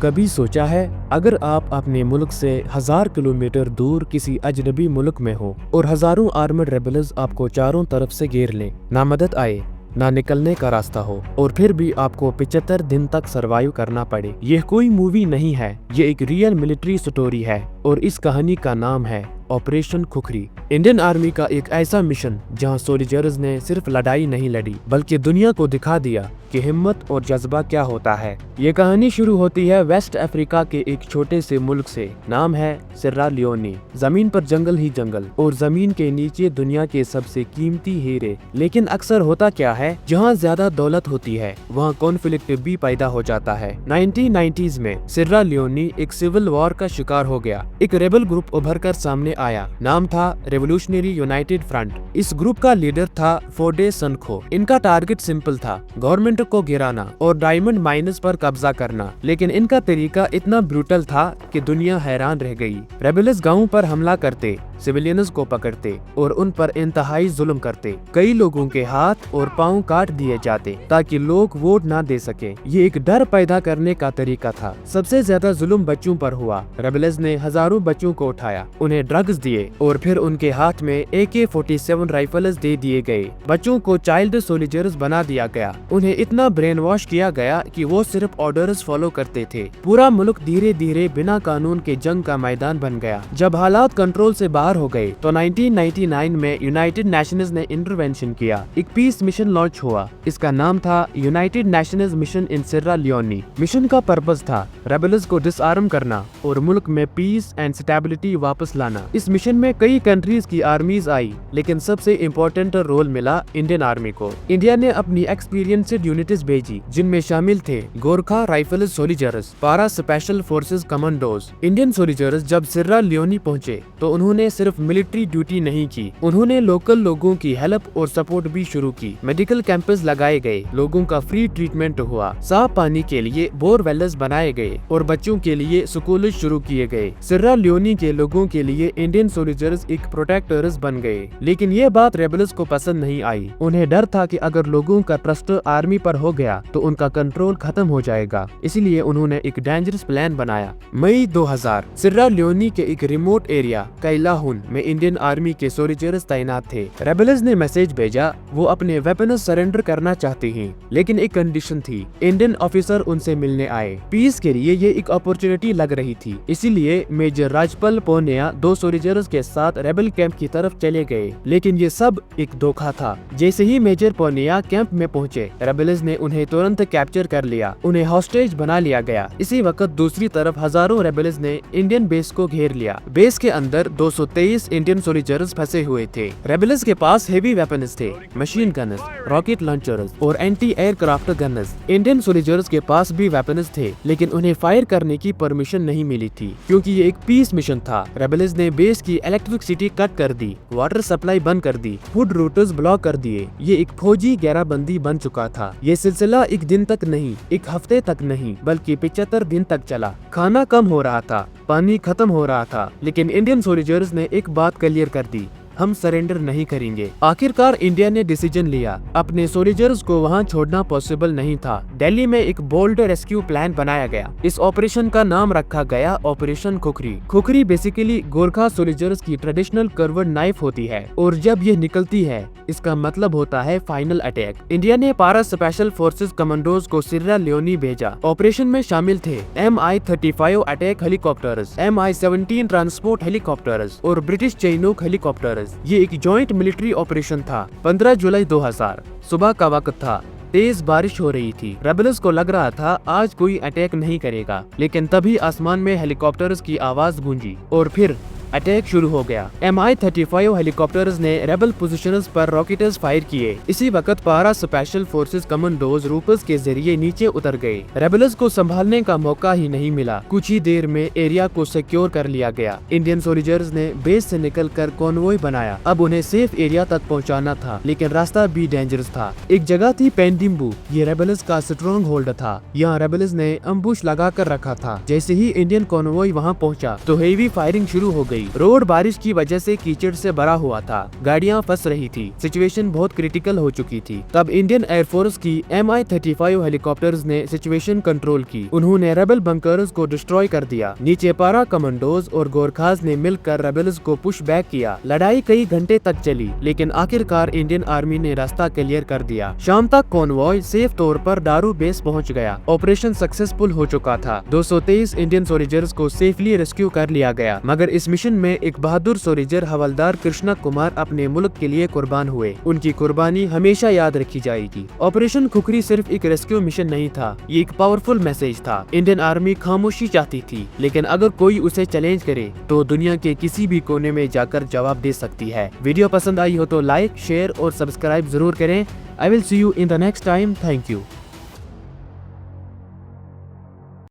कभी सोचा है अगर आप अपने मुल्क से 1000 किलोमीटर दूर किसी अजनबी मुल्क में हो और हजारों आर्मड रेबल्स आपको चारों तरफ से घेर लें, ना मदद आए ना निकलने का रास्ता हो और फिर भी आपको 75 दिन तक सरवाइव करना पड़े। यह कोई मूवी नहीं है, ये एक रियल मिलिट्री स्टोरी है और इस कहानी का नाम है ऑपरेशन खुखरी। इंडियन आर्मी का एक ऐसा मिशन जहां सोल्जर्स ने सिर्फ लड़ाई नहीं लड़ी बल्कि दुनिया को दिखा दिया कि हिम्मत और जज्बा क्या होता है। ये कहानी शुरू होती है वेस्ट अफ्रीका के एक छोटे से मुल्क से, नाम है सिर्रा लियोनी। जमीन पर जंगल ही जंगल और जमीन के नीचे दुनिया के सबसे कीमती हीरे। लेकिन अक्सर होता क्या है, जहाँ ज्यादा दौलत होती है वहाँ कॉन्फ्लिक्ट भी पैदा हो जाता है। 1990s में सिर्रा लियोनी एक सिविल वॉर का शिकार हो गया। एक रेबल ग्रुप उभर कर सामने आया, नाम था रेवोल्यूशनरी यूनाइटेड फ्रंट। इस ग्रुप का लीडर था फोडे सनखो। इनका टारगेट सिंपल था, गवर्नमेंट को गिराना और डायमंड माइनस पर कब्जा करना। लेकिन इनका तरीका इतना ब्रूटल था कि दुनिया हैरान रह गई। रेबल्स गांवों पर हमला करते, सिविलियंस को पकड़ते और उन पर इंतहाई जुल्म करते। कई लोगों के हाथ और पांव काट दिए जाते ताकि लोग वोट ना दे सके। ये एक डर पैदा करने का तरीका था। सबसे ज्यादा जुल्म बच्चों पर हुआ। रेबल्स ने हजारों बच्चों को उठाया, उन्हें ड्रग्स दिए और फिर उनके हाथ में AK-47 राइफल्स दे दिए गए। बच्चों को चाइल्ड सोल्जर्स बना दिया गया। उन्हें इतना ब्रेन वॉश किया गया कि वो सिर्फ ऑर्डर्स फॉलो करते थे। पूरा मुल्क धीरे धीरे बिना कानून के जंग का मैदान बन गया। जब हालात कंट्रोल से बाहर हो गए तो 1999 में यूनाइटेड नेशंस ने इंटरवेंशन किया। एक पीस मिशन लॉन्च हुआ। इसका नाम था United Nations mission in Sirra Leone. Mission का पर्पस था रेबल्स को डिसआर्म करना और मुल्क में पीस एंड स्टेबिलिटी वापस लाना। इस मिशन में कई कंट्रीज की आर्मीज आई, लेकिन सबसे इम्पोर्टेंट रोल मिला इंडियन आर्मी को। इंडिया ने अपनी एक्सपीरियंस्ड यूनिट्स भेजी, जिनमें शामिल थे गोरखा राइफल सोल्जर्स, पारा special forces commandos. Indian soldiers जब सिर्रा लियोनी पहुंचे तो उन्होंने सिर्फ मिलिट्री ड्यूटी नहीं की, उन्होंने लोकल लोगों की हेल्प और सपोर्ट भी शुरू की। मेडिकल कैंपस लगाए गए, लोगों का फ्री ट्रीटमेंट हुआ, साफ पानी के लिए बोरवेल्स बनाए गए और बच्चों के लिए स्कूल शुरू किए गए। सिर्रा लियोनी के लोगों के लिए इंडियन सोल्जर्स एक प्रोटेक्टर्स बन गए। लेकिन ये बात रेबल्स को पसंद नहीं आई। उन्हें डर था कि अगर लोगों का ट्रस्ट आर्मी पर हो गया तो उनका कंट्रोल खत्म हो जाएगा। इसलिए उन्होंने एक डेंजरस प्लान बनाया। मई 2000 सिर्रा लियोनी के एक रिमोट एरिया कैलाहुन में इंडियन आर्मी के सोल्जर्स तैनात थे। रेबल्स ने मैसेज भेजा, वो अपने वेपन्स सरेंडर करना चाहते हैं, लेकिन एक कंडीशन थी, इंडियन ऑफिसर उनसे मिलने आए। पीस के लिए ये एक अपॉर्चुनिटी लग रही थी। इसीलिए मेजर राजपाल पोनिया 2 सोल्जर्स के साथ रेबल कैंप की तरफ चले गए। लेकिन ये सब एक धोखा था। जैसे ही मेजर पोनिया कैंप में पहुंचे, रेबल्स ने उन्हें तुरंत कैप्चर कर लिया। उन्हें हॉस्टेज बना लिया गया। इसी वक्त दूसरी तरफ हजारों रेबल्स ने इंडियन बेस को घेर लिया। बेस के अंदर 223 इंडियन सोल्जर्स फंसे हुए थे। रेबल्स के पास हेवी वेपन्स थे, मशीन गन्स, रॉकेट लॉन्चर्स और anti aircraft guns. Indian soldiers के पास भी वेपन्स थे, लेकिन उन्हें फायर करने की परमिशन नहीं मिली थी क्योंकि ये एक पीस मिशन था। रेबल्स ने बेस की इलेक्ट्रिसिटी कट कर दी, वाटर सप्लाई बंद कर दी, फूड रूट्स ब्लॉक कर दिए। ये एक फौजी घेराबंदी बन चुका था। ये सिलसिला एक दिन तक नहीं, एक हफ्ते तक नहीं, बल्कि 75 दिन तक चला। खाना कम हो रहा था, पानी खत्म हो रहा था, लेकिन इंडियन सोल्जर्स ने एक बात क्लियर कर दी, हम सरेंडर नहीं करेंगे। आखिरकार इंडिया ने डिसीजन लिया। अपने सोल्जर्स को वहां छोड़ना पॉसिबल नहीं था। दिल्ली में एक बोल्ड रेस्क्यू प्लान बनाया गया। इस ऑपरेशन का नाम रखा गया operation khukri. Khukri basically Gorkha soldiers की ट्रेडिशनल कर्व्ड नाइफ होती है और जब ये निकलती है इसका मतलब होता है फाइनल अटैक। इंडिया ने पारा स्पेशल फोर्सेस कमांडोज को सिर्रा लियोनी भेजा। ऑपरेशन में शामिल थे MI-35 attack helicopters, MI-17 transport helicopters और ब्रिटिश चैनूक हेलीकॉप्टर्स। ये एक जॉइंट मिलिट्री ऑपरेशन था। 15 जुलाई 2000 सुबह का वक्त था। तेज बारिश हो रही थी। रेबल्स को लग रहा था आज कोई अटैक नहीं करेगा, लेकिन तभी आसमान में हेलीकॉप्टर्स की आवाज गूंजी और फिर अटैक शुरू हो गया। MI-35 हेलीकॉप्टर्स ने रेबल पोजीशंस पर रॉकेट्स फायर किए। इसी वक्त पारा स्पेशल फोर्सेस कमांडोज रूपर्स के जरिए नीचे उतर गए। रेबल्स को संभालने का मौका ही नहीं मिला। कुछ ही देर में एरिया को सिक्योर कर लिया गया। इंडियन सोल्जर्स ने बेस से निकलकर कॉन्वॉय बनाया। अब उन्हें सेफ एरिया तक पहुंचाना था, लेकिन रास्ता भी डेंजरस था। एक जगह थी पेंडिम्बू, ये रेबल्स का स्ट्रॉन्ग होल्ड था। यहाँ रेबल्स ने अम्बुश लगा कर रखा था। जैसे ही इंडियन कॉन्वॉय वहाँ पहुँचा तो हेवी फायरिंग शुरू हो गई। गई। रोड बारिश की वजह से कीचड़ से भरा हुआ था, गाड़ियां फंस रही थी, सिचुएशन बहुत क्रिटिकल हो चुकी थी। तब इंडियन एयरफोर्स की Mi-35 हेलीकॉप्टर्स ने सिचुएशन कंट्रोल की। उन्होंने रेबल बंकर्स को डिस्ट्रॉय कर दिया। नीचे पारा कमांडोज और गोरखास ने मिलकर रेबल्स को पुश बैक किया। लड़ाई कई घंटे तक चली, लेकिन आखिरकार इंडियन आर्मी ने रास्ता क्लियर कर दिया। शाम तक कॉन्वॉय सेफ तौर पर दारू बेस पहुंच गया। ऑपरेशन सक्सेसफुल हो चुका था। 223 इंडियन सोल्जर्स को सेफली रेस्क्यू कर लिया गया, मगर इस मिशन में एक बहादुर सोल्जर हवलदार कृष्णा कुमार अपने मुल्क के लिए कुर्बान हुए। उनकी कुर्बानी हमेशा याद रखी जाएगी। ऑपरेशन खुखरी सिर्फ एक रेस्क्यू मिशन नहीं था, ये एक पावरफुल मैसेज था। इंडियन आर्मी खामोशी चाहती थी, लेकिन अगर कोई उसे चैलेंज करे तो दुनिया के किसी भी कोने में जाकर जवाब दे सकती है। वीडियो पसंद आई हो तो लाइक, शेयर और सब्सक्राइब जरूर करें। I will see you in the next time. Thank you.